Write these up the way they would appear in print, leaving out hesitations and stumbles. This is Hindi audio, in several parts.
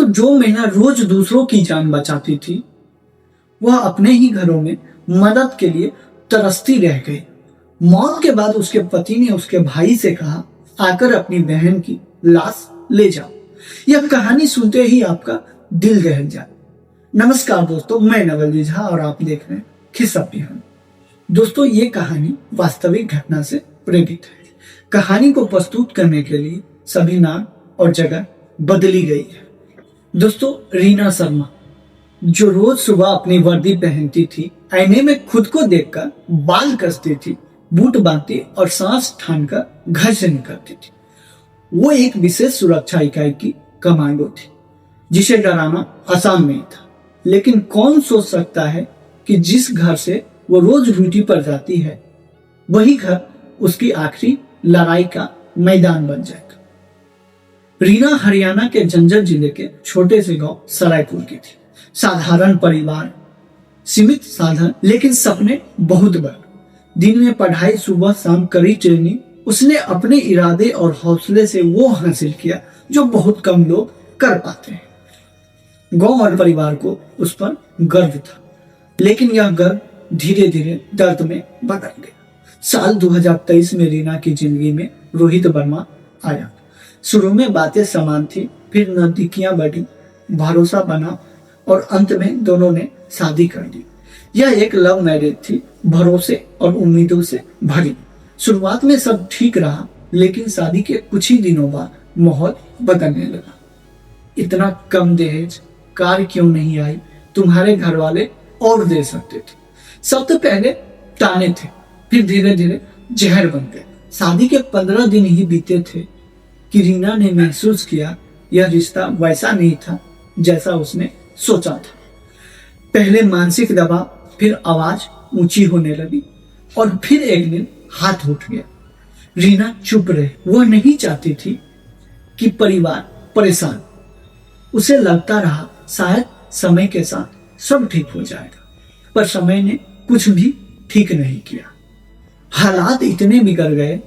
जो महिला रोज दूसरों की जान बचाती थी वह अपने ही घरों में मदद के लिए तरसती रह गई। मौत के बाद उसके पति ने उसके भाई से कहा, आकर अपनी बहन की लाश ले जाओ। यह कहानी सुनते ही आपका दिल दहल जाए। नमस्कार दोस्तों, मैं नवल झा और आप देख रहे हैं किस्सा पिहानी। दोस्तों, ये कहानी वास्तविक घटना से प्रेरित है। कहानी को प्रस्तुत करने के लिए सभी नाम और जगह बदली गई है। दोस्तों, रीना शर्मा जो रोज सुबह अपनी वर्दी पहनती थी, आईने में खुद को देखकर बाल कसती थी, बूट बांधती और सांस ठानकर घर से निकलती थी, वो एक विशेष सुरक्षा इकाई की कमांडो थी जिसे डराना आसान नहीं था। लेकिन कौन सोच सकता है कि जिस घर से वो रोज ड्यूटी पर जाती है वही घर उसकी आखिरी लड़ाई का मैदान बन जाएगा। रीना हरियाणा के झज्जर जिले के छोटे से गांव सरायपुर की थी। साधारण परिवार, सीमित साधन, लेकिन सपने बहुत बड़े। दिन में पढ़ाई, सुबह शाम कड़ी ट्रेनिंग। उसने अपने इरादे और हौसले से वो हासिल किया जो बहुत कम लोग कर पाते हैं। गांव और परिवार को उस पर गर्व था, लेकिन यह गर्व धीरे धीरे दर्द में बदल गया। साल 2023 में रीना की जिंदगी में रोहित वर्मा आया। शुरू में बातें समान थी, फिर नजदीकियां बढ़ी, भरोसा बना और अंत में दोनों ने शादी कर दी। यह एक लव मैरिज थी, भरोसे और उम्मीदों से भरी। शुरुआत में सब ठीक रहा, लेकिन शादी के कुछ ही दिनों बाद माहौल बदलने लगा। इतना कम दहेज, कार क्यों नहीं आई, तुम्हारे घर वाले और दे सकते थे। सबसे पहले ताने थे, फिर धीरे धीरे जहर बन गए। शादी के 15 दिन ही बीते थे कि रीना ने महसूस किया यह रिश्ता वैसा नहीं था जैसा उसने सोचा था। पहले मानसिक दबाव, फिर आवाज ऊंची होने लगी और फिर एक दिन हाथ उठ गया। रीना चुप रही। वह नहीं चाहती थी कि परिवार परेशान। उसे लगता रहा शायद समय के साथ सब ठीक हो जाएगा, पर समय ने कुछ भी ठीक नहीं किया। हालात इतने बिगड़ गए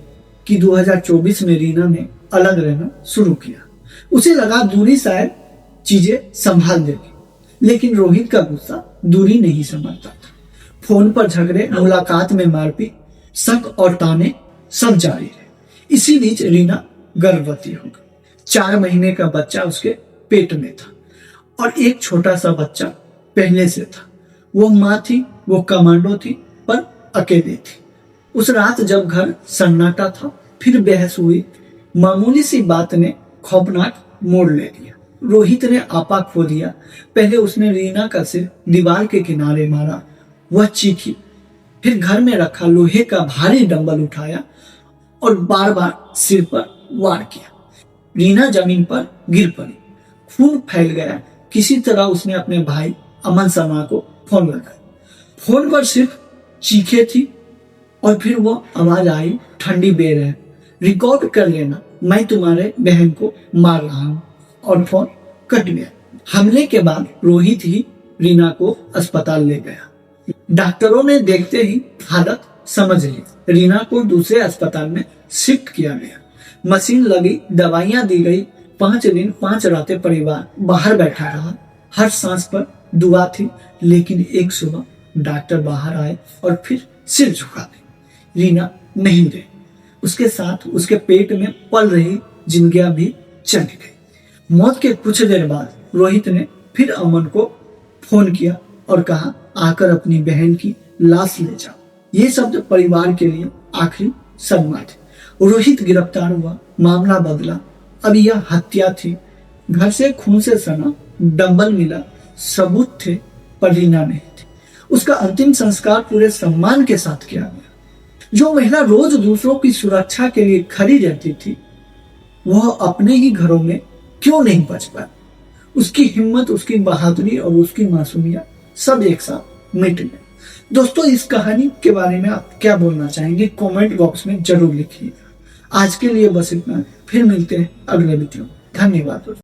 कि 2024 में रीना ने अलग रहना शुरू किया। उसे लगा दूरी शायद चीजें संभाल देगी, लेकिन रोहित का गुस्सा दूरी नहीं समझता था। फोन पर झगड़े, मुलाकात में मारपीट, शक और ताने सब जारी रहे। इसी बीच रीना गर्भवती हो गई। 4 महीने का बच्चा उसके पेट में था और एक छोटा सा बच्चा पहले से था। वो माँ थी, वो कमांडो थी, पर अकेली थी। उस रात जब घर सन्नाटा था, फिर बहस हुई। मामूली सी बात ने खौफनाक मोड़ ले लिया। रोहित ने आपा खो दिया। पहले उसने रीना का सिर दीवार के किनारे मारा, वह चीखी। फिर घर में रखा लोहे का भारी डंबल उठाया और बार बार सिर पर वार किया। रीना जमीन पर गिर पड़ी, खून फैल गया। किसी तरह उसने अपने भाई अमन शर्मा को फोन लगाया। फोन पर सिर्फ चीखे थी और फिर वो आवाज आई, ठंडी बेर है, रिकॉर्ड कर लेना, मैं तुम्हारे बहन को मार रहा हूं। और फोन कट गया। हमले के बाद रोहित ही रीना को अस्पताल ले गया। डॉक्टरों ने देखते ही हालत समझ ली। रीना को दूसरे अस्पताल में शिफ्ट किया गया। मशीन लगी, दवाइयां दी गई। 5 दिन 5 रातें परिवार बाहर बैठा रहा। हर सांस पर दुआ थी, लेकिन एक सुबह डॉक्टर बाहर आए और फिर सिर झुका दी। रीना नहीं रही। उसके साथ उसके पेट में पल रही जिंदगियां भी चली गई। मौत के कुछ देर बाद रोहित ने फिर अमन को फोन किया और कहा, आकर अपनी बहन की लाश ले जाओ। ये शब्द परिवार के लिए आखिरी सदमा थे। रोहित गिरफ्तार हुआ, मामला बदला। अब यह हत्या थी। घर से खून से सना डंबल मिला, सबूत थे, पर रीना नहीं थी। उसका अंतिम संस्कार पूरे सम्मान के साथ किया गया। जो महिला रोज दूसरों की सुरक्षा के लिए खड़ी रहती थी, वह अपने ही घरों में क्यों नहीं बच पाई। उसकी हिम्मत, उसकी बहादुरी और उसकी मासूमियत सब एक साथ मिट गए। दोस्तों, इस कहानी के बारे में आप क्या बोलना चाहेंगे, कमेंट बॉक्स में जरूर लिखिएगा। आज के लिए बस इतना, फिर मिलते हैं अगले वीडियो में। धन्यवाद दोस्तों।